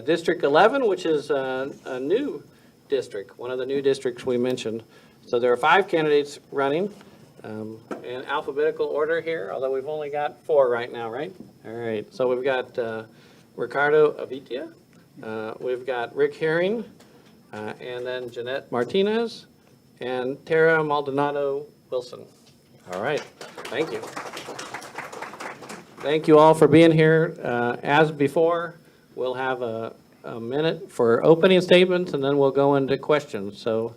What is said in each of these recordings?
District 11, which is a new district, one of the new districts we mentioned. So there are 5 candidates running in alphabetical order here, although we've only got 4 right now, right? All right, so we've got Ricardo Avitia, we've got Rick Herring, and then Jeanette Martinez, and Tara Maldonado Wilson. All right, thank you. Thank you all for being here. As before, we'll have a minute for opening statements, and then we'll go into questions. So,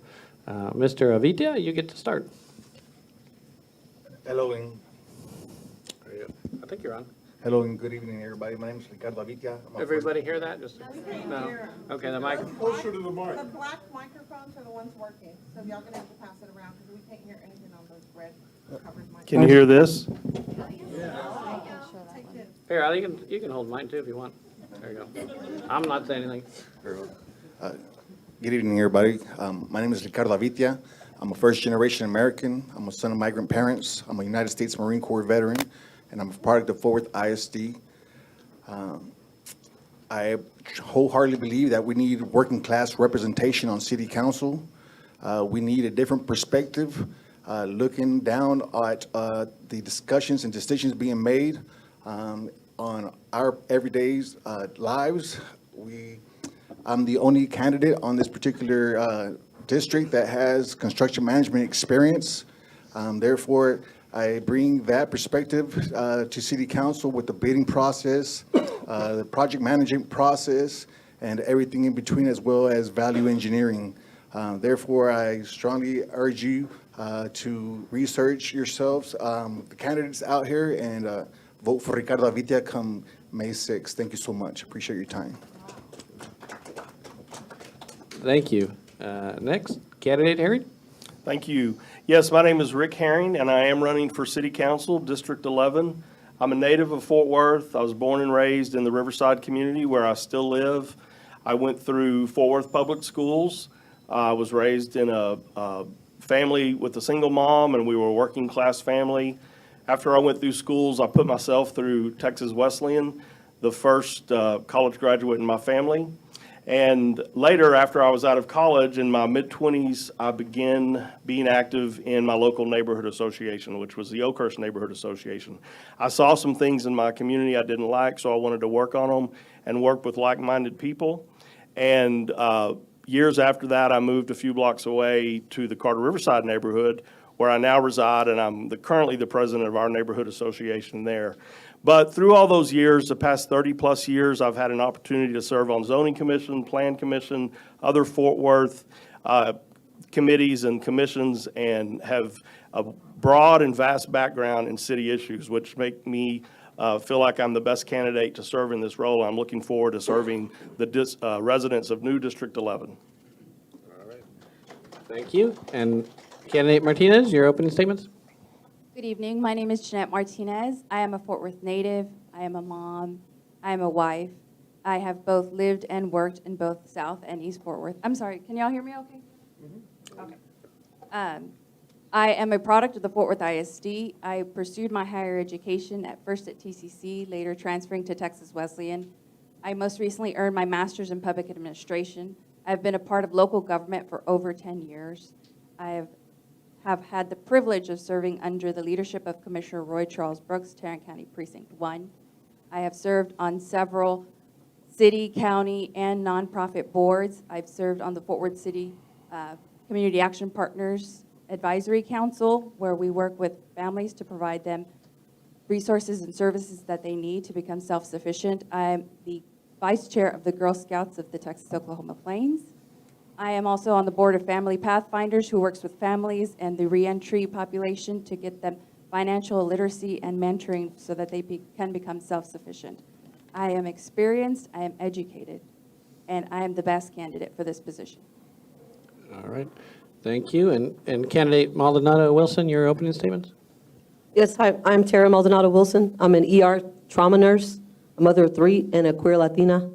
Mr. Avitia, you get to start. Hello and I think you're on. hello and good evening, everybody. My name is Ricardo Avitia. Everybody hear that? Just no. Okay, the mic. Closer to the mic. The black microphones are the ones working, so y'all gonna have to pass it around because we can't hear anything on those red covered mics. Can you hear this? Here, you can hold mine too if you want. There you go. I'm not saying anything. Good evening, everybody. My name is Ricardo Avitia. I'm a first-generation American. I'm a son of migrant parents. I'm a United States Marine Corps veteran, and I'm a product of Fort Worth ISD. I wholeheartedly believe that we need working-class representation on city council. We need a different perspective, looking down at the discussions and decisions being made on our everyday lives. I'm the only candidate on this particular district that has construction management experience. Therefore, I bring that perspective to City Council with the bidding process, the project management process, and everything in between, as well as value engineering. Therefore, I strongly urge you to research yourselves, the candidates out here, and vote for Ricardo Avitia come May 6th. Thank you so much. Appreciate your time. Thank you. Next, candidate Harry. Thank you. Yes, my name is Rick Herring, and I am running for City Council, District 11. I'm a native of Fort Worth. I was born and raised in the Riverside community where I still live. I went through Fort Worth Public Schools. I was raised in a family with a single mom, and we were a working class family. After I went through schools, I put myself through Texas Wesleyan, the first college graduate in my family. And later, after I was out of college, in my mid-20s, I began being active in my local neighborhood association, which was the Oakhurst Neighborhood Association. I saw some things in my community I didn't like, so I wanted to work on them and work with like-minded people. And years after that, I moved a few blocks away to the Carter Riverside neighborhood, where I now reside, and I'm currently the president of our neighborhood association there. But through all those years, the past 30-plus years, I've had an opportunity to serve on zoning commission, plan commission, other Fort Worth committees and commissions, and have a broad and vast background in city issues, which make me feel like I'm the best candidate to serve in this role. I'm looking forward to serving the residents of new District 11. All right. Thank you. And candidate Martinez, your opening statements. Good evening. My name is Jeanette Martinez. I am a Fort Worth native. I am a mom. I am a wife. I have both lived and worked in both South and East Fort Worth. I'm sorry, can y'all hear me okay? Mm-hmm. Okay. I am a product of the Fort Worth ISD. I pursued my higher education at first at TCC, later transferring to Texas Wesleyan. I most recently earned my master's in public administration. I've been a part of local government for over 10 years. I have had the privilege of serving under the leadership of Commissioner Roy Charles Brooks, Tarrant County Precinct 1. I have served on several city, county, and nonprofit boards. I've served on the Fort Worth City Community Action Partners Advisory Council, where we work with families to provide them resources and services that they need to become self-sufficient. I'm the vice chair of the Girl Scouts of the Texas-Oklahoma Plains. I am also on the board of Family Pathfinders, who works with families and the reentry population to get them financial literacy and mentoring so that they can become self-sufficient. I am experienced, I am educated, and I am the best candidate for this position. All right. Thank you. And candidate Maldonado Wilson, your opening statements. Yes, hi, I'm Tara Maldonado Wilson. I'm an ER trauma nurse, a mother of 3, and a queer Latina.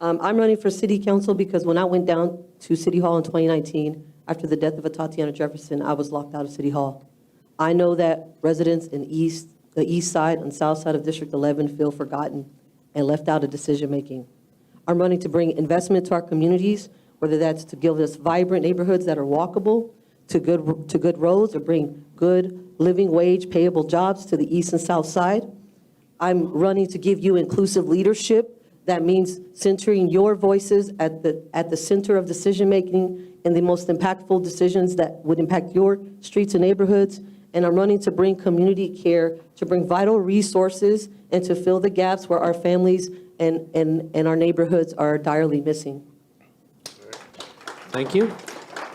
I'm running for city council because when I went down to City Hall in 2019, after the death of Tatiana Jefferson, I was locked out of City Hall. I know that residents in the east side and south side of District 11 feel forgotten and left out of decision making. I'm running to bring investment to our communities, whether that's to give us vibrant neighborhoods that are walkable, to good roads, or bring good living wage payable jobs to the east and south side. I'm running to give you inclusive leadership. That means centering your voices at the center of decision-making and the most impactful decisions that would impact your streets and neighborhoods. And I'm running to bring community care, to bring vital resources, and to fill the gaps where our families and our neighborhoods are direly missing. Thank you.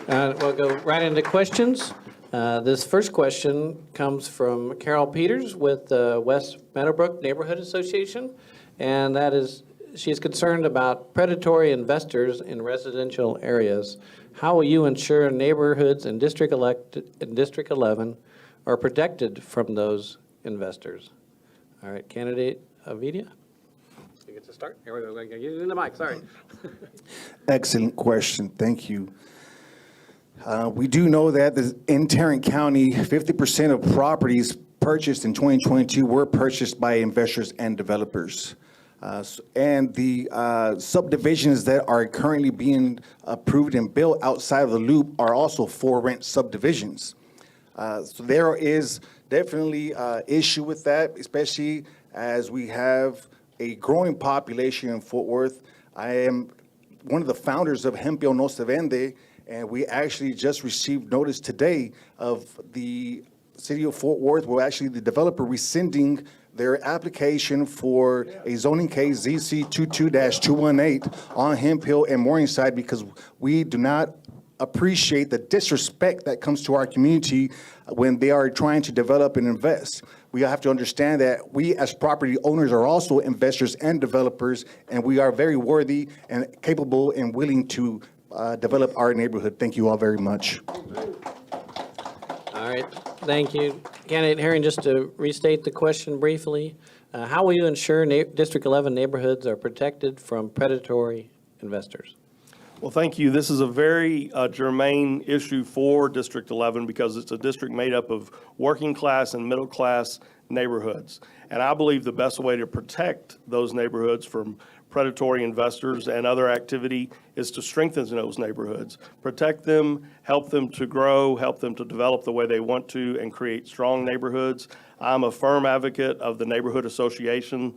We'll go right into questions. This first question comes from Carol Peters with the West Meadowbrook Neighborhood Association, and that is, she's concerned about predatory investors in residential areas. How will you ensure neighborhoods in District 11 are protected from those investors? All right, candidate Avitia? You get to start. Here we go. We're gonna get you in the mic, sorry. Excellent question. Thank you. We do know that in Tarrant County, 50% of properties purchased in 2022 were purchased by investors and developers. And the subdivisions that are currently being approved and built outside of the loop are also for rent subdivisions. So there is definitely an issue with that, especially as we have a growing population in Fort Worth. I am one of the founders of Hempio No Se Vende, and we actually just received notice today of the city of Fort Worth, well, actually the developer rescinding their application for a zoning case ZC 22-218 on Hemp Hill and Morningside because we do not appreciate the disrespect that comes to our community when they are trying to develop and invest. We have to understand that we as property owners are also investors and developers, and we are very worthy and capable and willing to develop our neighborhood. Thank you all very much. All right, thank you. Candidate Herring, just to restate the question briefly, how will you ensure District 11 neighborhoods are protected from predatory investors? Well, thank you. This is a very germane issue for District 11 because it's a district made up of working class and middle class neighborhoods. And I believe the best way to protect those neighborhoods from predatory investors and other activity is to strengthen those neighborhoods, protect them, help them to grow, help them to develop the way they want to, and create strong neighborhoods. I'm a firm advocate of the neighborhood association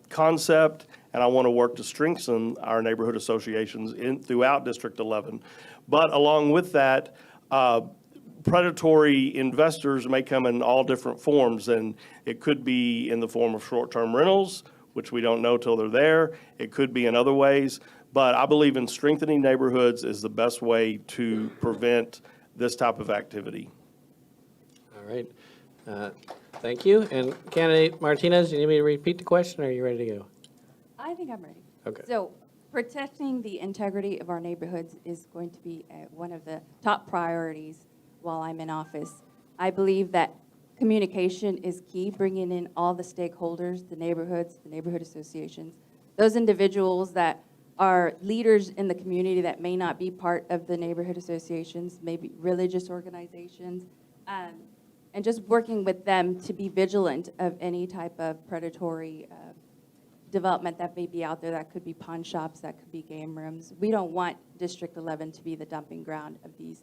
concept, and I want to work to strengthen our neighborhood associations throughout District 11. But along with that, predatory investors may come in all different forms, and it could be in the form of short-term rentals, which we don't know till they're there. It could be in other ways, but I believe in strengthening neighborhoods is the best way to prevent this type of activity. All right, thank you. And candidate Martinez, you need me to repeat the question, or are you ready to go? I think I'm ready. Okay. So protecting the integrity of our neighborhoods is going to be one of the top priorities while I'm in office. I believe that communication is key, bringing in all the stakeholders, the neighborhoods, the neighborhood associations, those individuals that are leaders in the community that may not be part of the neighborhood associations, maybe religious organizations, and just working with them to be vigilant of any type of predatory development that may be out there. That could be pawn shops, that could be game rooms. We don't want District 11 to be the dumping ground of these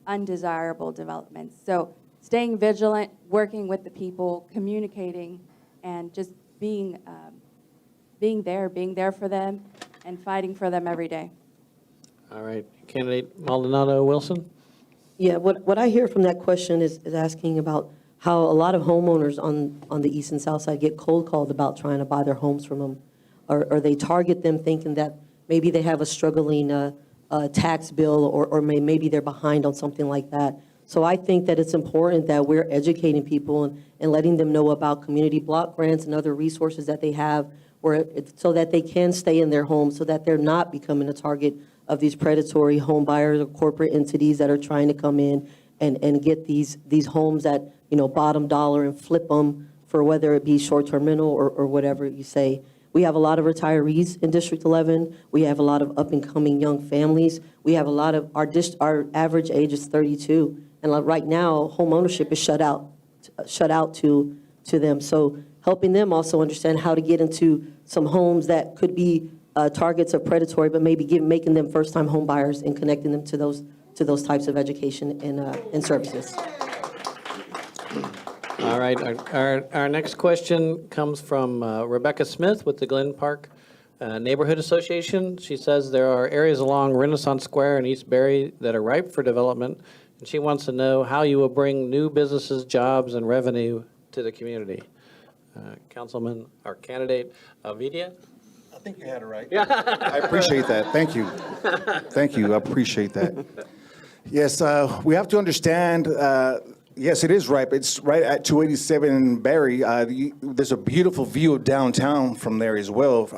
undesirable developments. So staying vigilant, working with the people, communicating, and just being there for them and fighting for them every day. All right, candidate Maldonado Wilson? Yeah, what I hear from that question is asking about how a lot of homeowners on the east and south side get cold called about trying to buy their homes from them, or they target them thinking that maybe they have a struggling tax bill, or maybe they're behind on something like that. So I think that it's important that we're educating people and letting them know about community block grants and other resources that they have so that they can stay in their homes, so that they're not becoming a target of these predatory home buyers or corporate entities that are trying to come in and get these homes at, bottom dollar and flip them for whether it be short-term rental or whatever you say. We have a lot of retirees in District 11. We have a lot of up-and-coming young families. We have a lot of, our average age is 32. And right now, home ownership is shut out to them. So helping them also understand how to get into some homes that could be targets of predatory, but maybe making them first-time home buyers and connecting them to those types of education and services. All right, our next question comes from Rebecca Smith with the Glen Park Neighborhood Association. She says there are areas along Renaissance Square in East Barry that are ripe for development, and she wants to know how you will bring new businesses, jobs, and revenue to the community. Councilman, or candidate Avitia? I think you had it right. Yeah. I appreciate that. Thank you. Thank you. I appreciate that. Yes, we have to understand, yes, it is ripe. It's right at 287 in Barry. There's a beautiful view of downtown from there as well,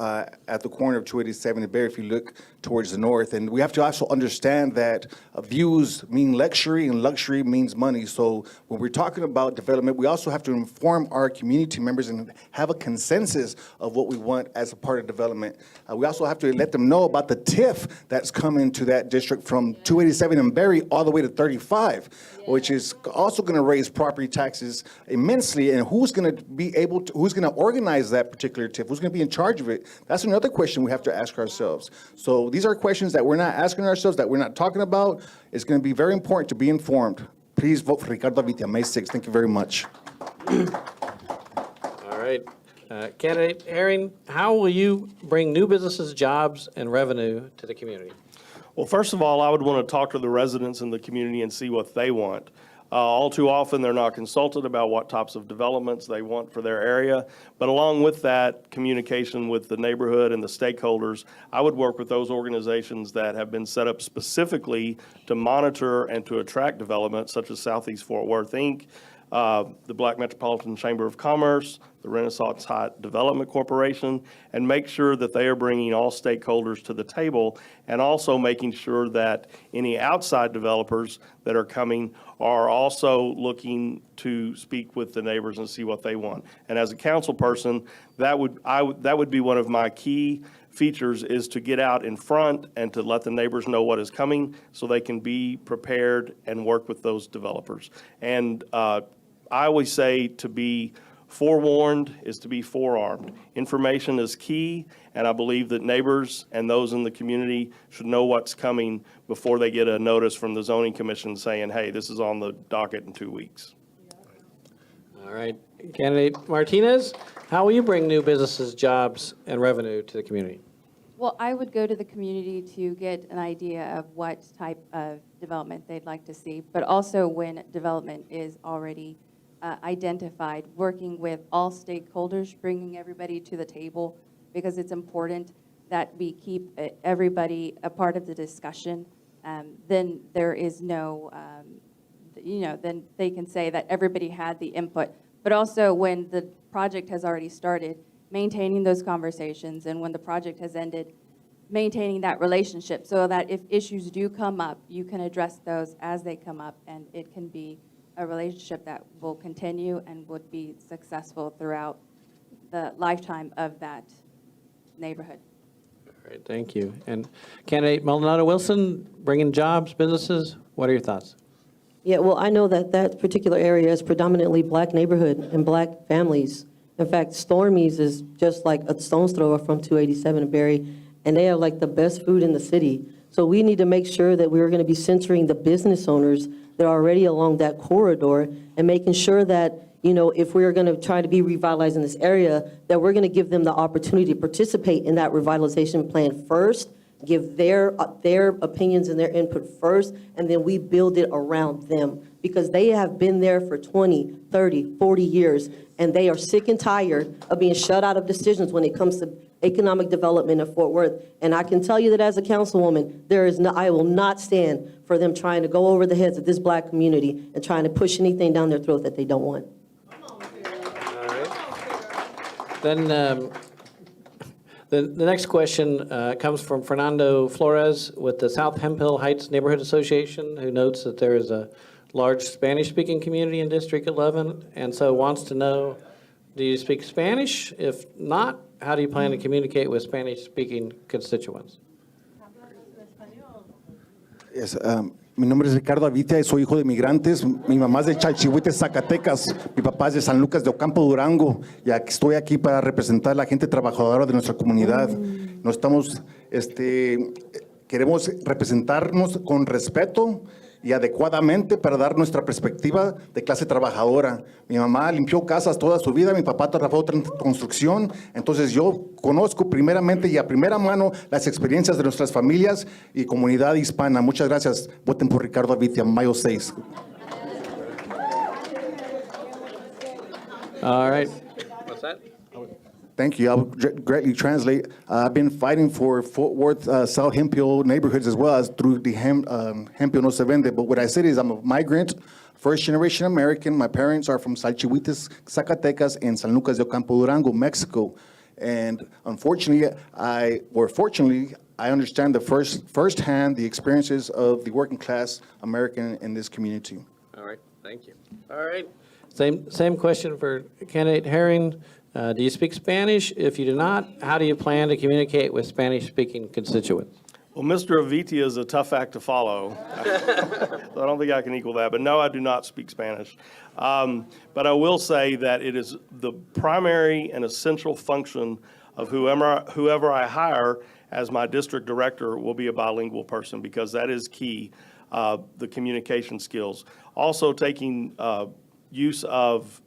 at the corner of 287 and Barry if you look towards the north. And we have to also understand that views mean luxury and luxury means money. So when we're talking about development, we also have to inform our community members and have a consensus of what we want as a part of development. We also have to let them know about the TIF that's coming to that district from 287 and Barry all the way to 35, which is also going to raise property taxes immensely. And who's going to be able to, who's going to organize that particular TIF? Who's going to be in charge of it? That's another question we have to ask ourselves. So these are questions that we're not asking ourselves, that we're not talking about. It's going to be very important to be informed. Please vote for Ricardo Avitia, May 6th. Thank you very much. All right. Candidate Herring, how will you bring new businesses, jobs, and revenue to the community? Well, first of all, I would want to talk to the residents in the community and see what they want. All too often, they're not consulted about what types of developments they want for their area. But along with that, communication with the neighborhood and the stakeholders, I would work with those organizations that have been set up specifically to monitor and to attract development, such as Southeast Fort Worth, Inc., the Black Metropolitan Chamber of Commerce, the Renaissance Heights Development Corporation, and make sure that they are bringing all stakeholders to the table, and also making sure that any outside developers that are coming are also looking to speak with the neighbors and see what they want. And as a council person, that would be one of my key features, is to get out in front and to let the neighbors know what is coming so they can be prepared and work with those developers. And I always say to be forewarned is to be forearmed. Information is key, and I believe that neighbors and those in the community should know what's coming before they get a notice from the zoning commission saying, hey, this is on the docket in 2 weeks. All right. Candidate Martinez, how will you bring new businesses, jobs, and revenue to the community? Well, I would go to the community to get an idea of what type of development they'd like to see, but also when development is already identified, working with all stakeholders, bringing everybody to the table, because it's important that we keep everybody a part of the discussion. Then there is no, then they can say that everybody had the input. But also when the project has already started, maintaining those conversations, and when the project has ended, maintaining that relationship so that if issues do come up, you can address those as they come up, and it can be a relationship that will continue and would be successful throughout the lifetime of that neighborhood. All right, thank you. And candidate Maldonado Wilson, bringing jobs, businesses, what are your thoughts? Yeah, well, I know that that particular area is predominantly black neighborhood and black families. In fact, Stormy's is just like a stone's throw from 287 in Barry, and they have like the best food in the city. So we need to make sure that we're going to be centering the business owners that are already along that corridor and making sure that, you know, if we're going to try to be revitalizing this area, that we're going to give them the opportunity to participate in that revitalization plan first, give their opinions and their input first, and then we build it around them, because they have been there for 20, 30, 40 years, and they are sick and tired of being shut out of decisions when it comes to economic development in Fort Worth. And I can tell you that as a councilwoman, I will not stand for them trying to go over the heads of this black community and trying to push anything down their throat that they don't want. All right. Then the next question comes from Fernando Flores with the South Hemphill Heights Neighborhood Association, who notes that there is a large Spanish-speaking community in District 11, and so wants to know, do you speak Spanish? If not, how do you plan to communicate with Spanish-speaking constituents? Yes, Mi nombre es Ricardo Avitia y soy hijo de migrantes. Mi mamá es de Chalchihuites, Zacatecas. Mi papá es de San Lucas de Ocampo, Durango. Y estoy aquí para representar a la gente trabajadora de nuestra comunidad. Nos estamos, queremos representarnos con respeto y adecuadamente para dar nuestra perspectiva de clase trabajadora. Mi mamá limpió casas toda su vida, mi papá trabajó en construcción, entonces yo conozco primeramente y a primera mano las experiencias de nuestras familias y comunidad hispana. Muchas gracias. Voten por Ricardo Avitia, mayo 6. All right. What's that? Thank you. I'll greatly translate. I've been fighting for Fort Worth, South Hemphill neighborhoods as well as through the Hemphill no se vende. But what I said is I'm a migrant, first generation American. My parents are from Chalchihuites, Zacatecas, and San Lucas de Ocampo, Durango, Mexico. And unfortunately, fortunately, I understand firsthand the experiences of the working class American in this community. All right, thank you. All right, same question for candidate Herring. Do you speak Spanish? If you do not, how do you plan to communicate with Spanish-speaking constituents? Well, Mr. Avitia is a tough act to follow. So I don't think I can equal that, but no, I do not speak Spanish. But I will say that it is the primary and essential function of whoever I hire as my district director will be a bilingual person, because that is key, the communication skills. Also taking use of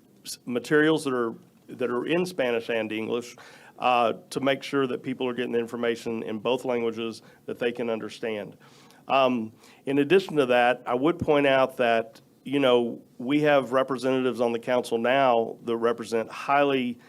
materials that are in Spanish and English to make sure that people are getting the information in both languages that they can understand. In addition to that, I would point out that, you know, we have representatives on the council now that represent highly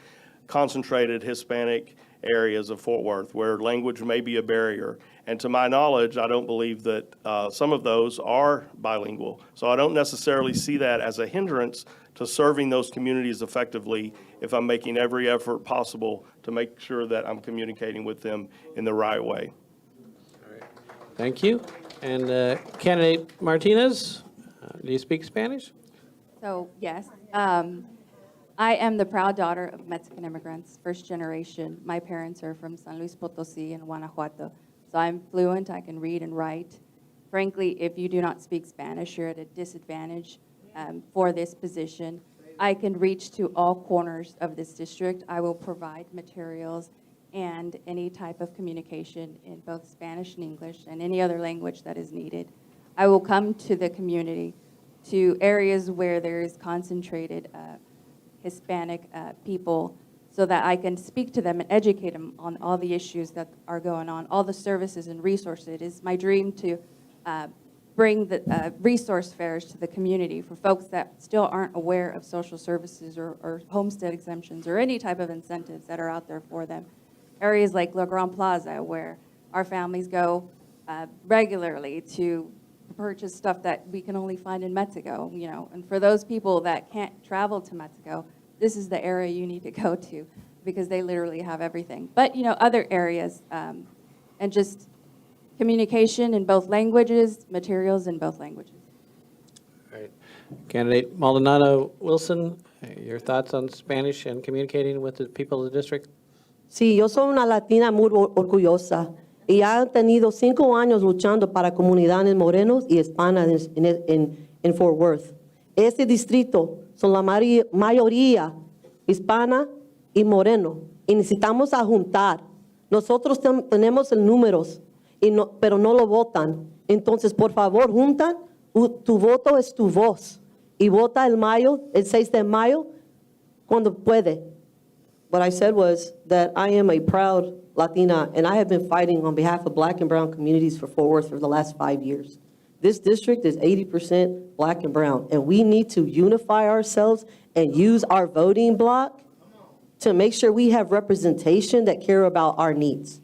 concentrated Hispanic areas of Fort Worth where language may be a barrier. And to my knowledge, I don't believe that some of those are bilingual. So I don't necessarily see that as a hindrance to serving those communities effectively if I'm making every effort possible to make sure that I'm communicating with them in the right way. Thank you. And candidate Martinez, do you speak Spanish? So, yes. I am the proud daughter of Mexican immigrants, first generation. My parents are from San Luis Potosí and Guanajuato. So I'm fluent, I can read and write. Frankly, if you do not speak Spanish, you're at a disadvantage for this position. I can reach to all corners of this district. I will provide materials and any type of communication in both Spanish and English and any other language that is needed. I will come to the community, to areas where there is concentrated Hispanic people, so that I can speak to them and educate them on all the issues that are going on, all the services and resources. It is my dream to bring the resource fairs to the community for folks that still aren't aware of social services or homestead exemptions or any type of incentives that are out there for them. Areas like La Gran Plaza, where our families go regularly to purchase stuff that we can only find in Mexico, you know. And for those people that can't travel to Mexico, this is the area you need to go to, because they literally have everything. But, you know, other areas, and just communication in both languages, materials in both languages. All right. Candidate Maldonado Wilson, your thoughts on Spanish and communicating with the people of the district? Sí, yo soy una latina muy orgullosa y ha tenido 5 años luchando para comunidades morenos y hispanas en Fort Worth. Este distrito son la mayoría hispana y moreno y necesitamos juntar. Nosotros tenemos el números, pero no lo votan. Entonces, por favor, juntan. Tu voto es tu voz. Y vota el 6 de mayo, cuando puede. What I said was that I am a proud Latina, and I have been fighting on behalf of Black and brown communities for Fort Worth for the last 5 years. This district is 80% Black and brown, and we need to unify ourselves and use our voting block to make sure we have representation that care about our needs.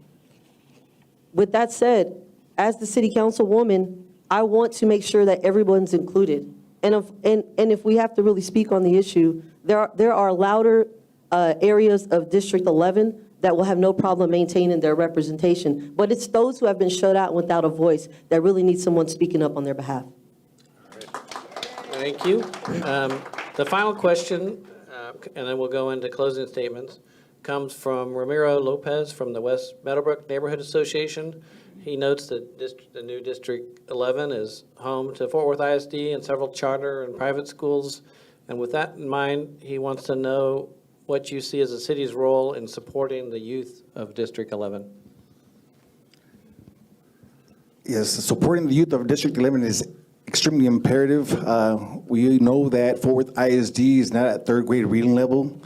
With that said, as the city councilwoman, I want to make sure that everyone's included. And if we have to really speak on the issue, there are louder areas of District 11 that will have no problem maintaining their representation. But it's those who have been shut out without a voice that really need someone speaking up on their behalf. Thank you. The final question, and then we'll go into closing statements. comes from Ramiro Lopez from the West Meadowbrook Neighborhood Association. He notes that the new District 11 is home to Fort Worth ISD and several charter and private schools. And with that in mind, he wants to know what you see as the city's role in supporting the youth of District 11. Yes, supporting the youth of District 11 is extremely imperative. We know that Fort Worth ISD is not at third grade reading level.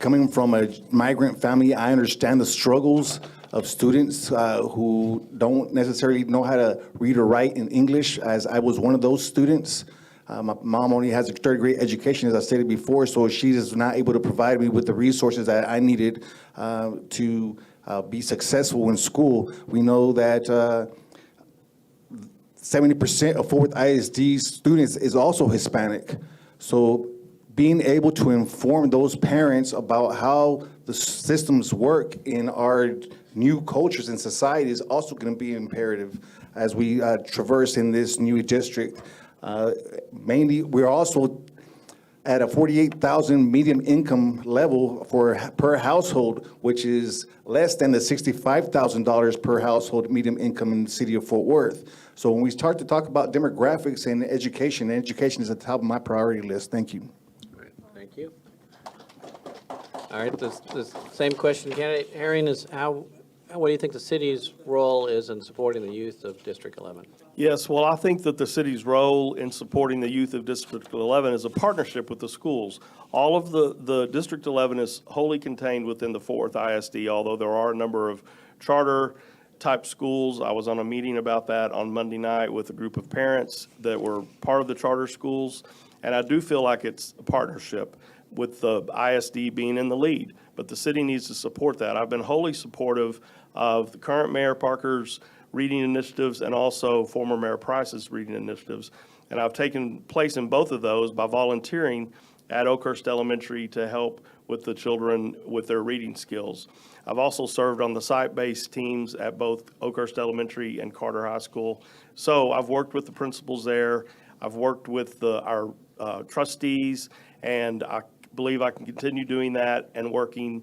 Coming from a migrant family, I understand the struggles of students who don't necessarily know how to read or write in English, as I was one of those students. My mom only has a third grade education, as I stated before, so she is not able to provide me with the resources that I needed to be successful in school. We know that 70% of Fort Worth ISD students is also Hispanic. So being able to inform those parents about how the systems work in our new cultures and society is also going to be imperative as we traverse in this new district. Mainly, we're also at a 48,000 median income level per household, which is less than the $65,000 per household median income in the city of Fort Worth. So when we start to talk about demographics and education is at the top of my priority list. Thank you. All right, thank you. All right, the same question, candidate Herring, is what do you think the city's role is in supporting the youth of District 11? Yes, well, I think that the city's role in supporting the youth of District 11 is a partnership with the schools. All of the District 11 is wholly contained within the Fort Worth ISD, although there are a number of charter-type schools. I was on a meeting about that on Monday night with a group of parents that were part of the charter schools, and I do feel like it's a partnership with the ISD being in the lead, but the city needs to support that. I've been wholly supportive of the current Mayor Parker's reading initiatives and also former Mayor Price's reading initiatives. And I've taken place in both of those by volunteering at Oakhurst Elementary to help with the children with their reading skills. I've also served on the site-based teams at both Oakhurst Elementary and Carter High School. So I've worked with the principals there. I've worked with our trustees, and I believe I can continue doing that and working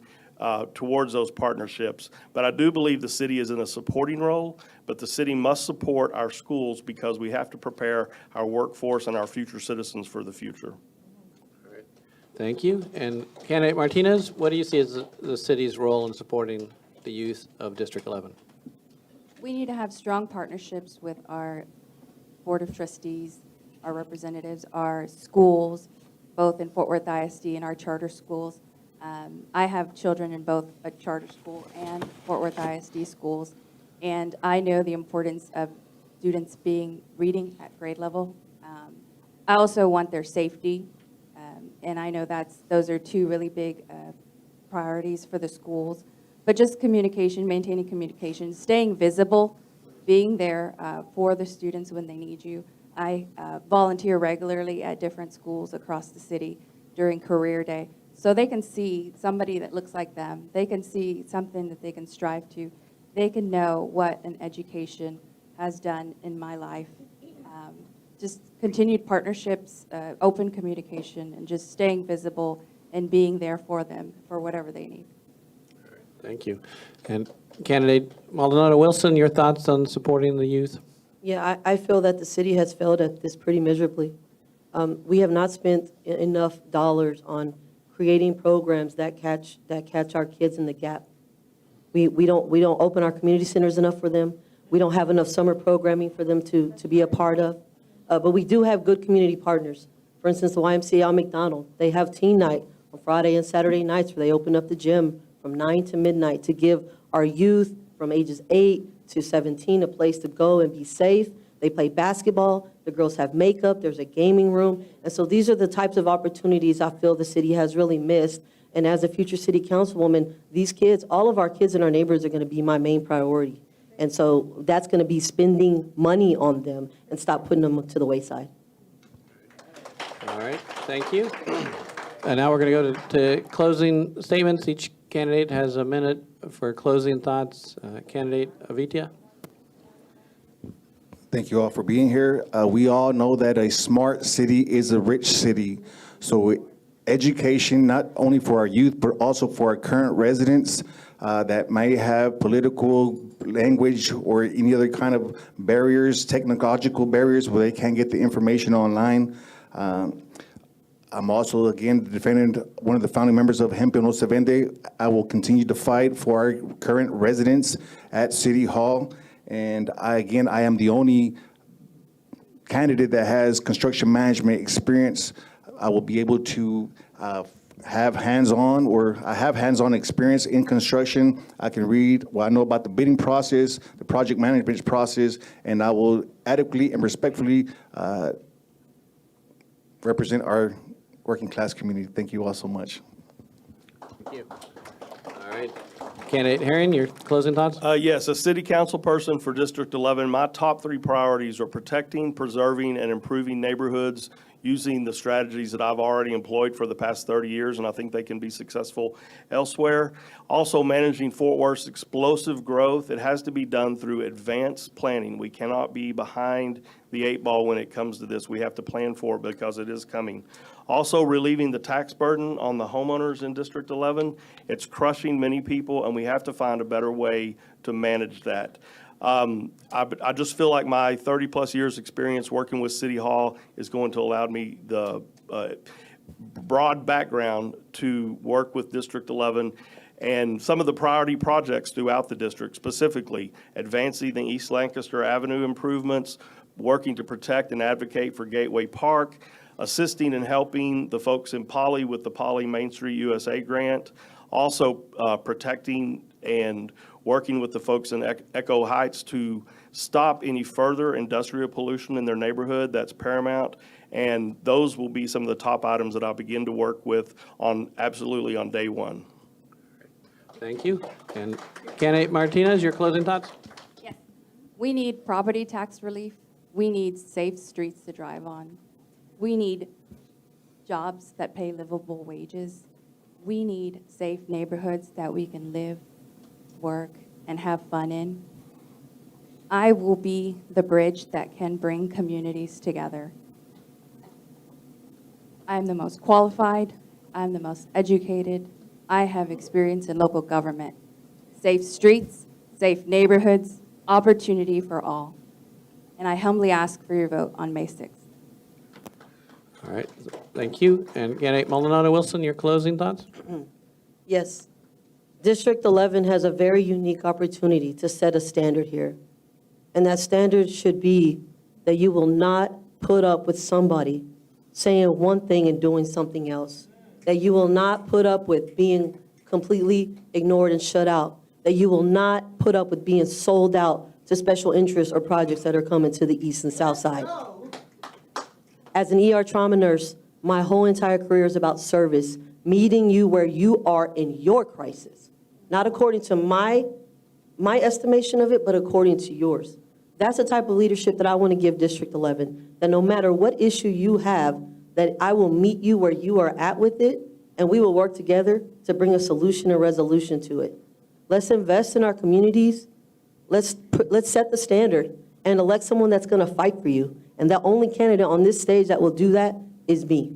towards those partnerships. But I do believe the city is in a supporting role, but the city must support our schools because we have to prepare our workforce and our future citizens for the future. Thank you. And candidate Martinez, what do you see as the city's role in supporting the youth of District 11? We need to have strong partnerships with our Board of Trustees, our representatives, our schools, both in Fort Worth ISD and our charter schools. I have children in both a charter school and Fort Worth ISD schools, and I know the importance of students reading at grade level. I also want their safety, and I know those are two really big priorities for the schools. But just communication, maintaining communication, staying visible, being there for the students when they need you. I volunteer regularly at different schools across the city during career day, so they can see somebody that looks like them. They can see something that they can strive to. They can know what an education has done in my life. Just continued partnerships, open communication, and just staying visible and being there for them for whatever they need. Thank you. And candidate Maldonado Wilson, your thoughts on supporting the youth? Yeah, I feel that the city has failed at this pretty miserably. We have not spent enough dollars on creating programs that catch our kids in the gap. We don't open our community centers enough for them. We don't have enough summer programming for them to be a part of. But we do have good community partners. For instance, the YMCA on McDonald, they have teen night on Friday and Saturday nights where they open up the gym from 9 to midnight to give our youth from ages 8 to 17 a place to go and be safe. They play basketball. The girls have makeup. There's a gaming room. And so these are the types of opportunities I feel the city has really missed. And as a future city councilwoman, these kids, all of our kids in our neighborhoods are going to be my main priority. And so that's going to be spending money on them and stop putting them to the wayside. All right, thank you. And now we're going to go to closing statements. Each candidate has a minute for closing thoughts. Candidate Avitia. Thank you all for being here. We all know that a smart city is a rich city. So education, not only for our youth, but also for our current residents that may have political, language, or any other kind of barriers, technological barriers where they can't get the information online. I'm also, again, the defendant, one of the founding members of Hemp No Se Vende. I will continue to fight for our current residents at City Hall. And I am the only candidate that has construction management experience. I will be able to have hands-on experience in construction. I can read, I know about the bidding process, the project management process, and I will adequately and respectfully represent our working class community. Thank you all so much. Thank you. All right. Candidate Herring, your closing thoughts? Yes, as city council person for District 11, my top 3 priorities are protecting, preserving, and improving neighborhoods using the strategies that I've already employed for the past 30 years, and I think they can be successful elsewhere. Also, managing Fort Worth's explosive growth. It has to be done through advanced planning. We cannot be behind the 8 ball when it comes to this. We have to plan for it because it is coming. Also, relieving the tax burden on the homeowners in District 11. It's crushing many people, and we have to find a better way to manage that. I just feel like my 30-plus years experience working with City Hall is going to allow me the broad background to work with District 11 and some of the priority projects throughout the district, specifically advancing the East Lancaster Avenue improvements, working to protect and advocate for Gateway Park, assisting and helping the folks in Poly with the Poly Main Street USA grant, also protecting and working with the folks in Echo Heights to stop any further industrial pollution in their neighborhood. That's paramount. And those will be some of the top items that I'll begin to work with absolutely on day one. Thank you. And Candidate Martinez, your closing thoughts? Yes. We need property tax relief. We need safe streets to drive on. We need jobs that pay livable wages. We need safe neighborhoods that we can live, work, and have fun in. I will be the bridge that can bring communities together. I'm the most qualified. I'm the most educated. I have experience in local government. Safe streets, safe neighborhoods, opportunity for all. And I humbly ask for your vote on May 6th. All right. Thank you. And Candidate Maldonado Wilson, your closing thoughts? Yes. District 11 has a very unique opportunity to set a standard here. And that standard should be that you will not put up with somebody saying one thing and doing something else. That you will not put up with being completely ignored and shut out. That you will not put up with being sold out to special interests or projects that are coming to the east and south side. As an ER trauma nurse, my whole entire career is about service, meeting you where you are in your crisis. Not according to my estimation of it, but according to yours. That's the type of leadership that I want to give District 11, that no matter what issue you have, that I will meet you where you are at with it, and we will work together to bring a solution and resolution to it. Let's invest in our communities. Let's set the standard and elect someone that's going to fight for you. And the only candidate on this stage that will do that is me.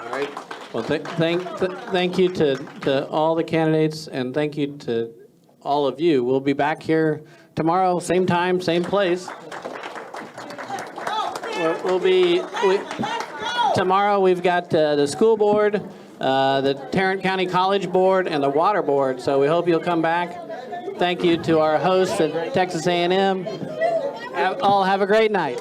All right. Well, thank you to all the candidates, and thank you to all of you. We'll be back here tomorrow, same time, same place. Tomorrow we've got the school board, the Tarrant County College Board, and the water board. So we hope you'll come back. Thank you to our hosts at Texas A&M. All have a great night.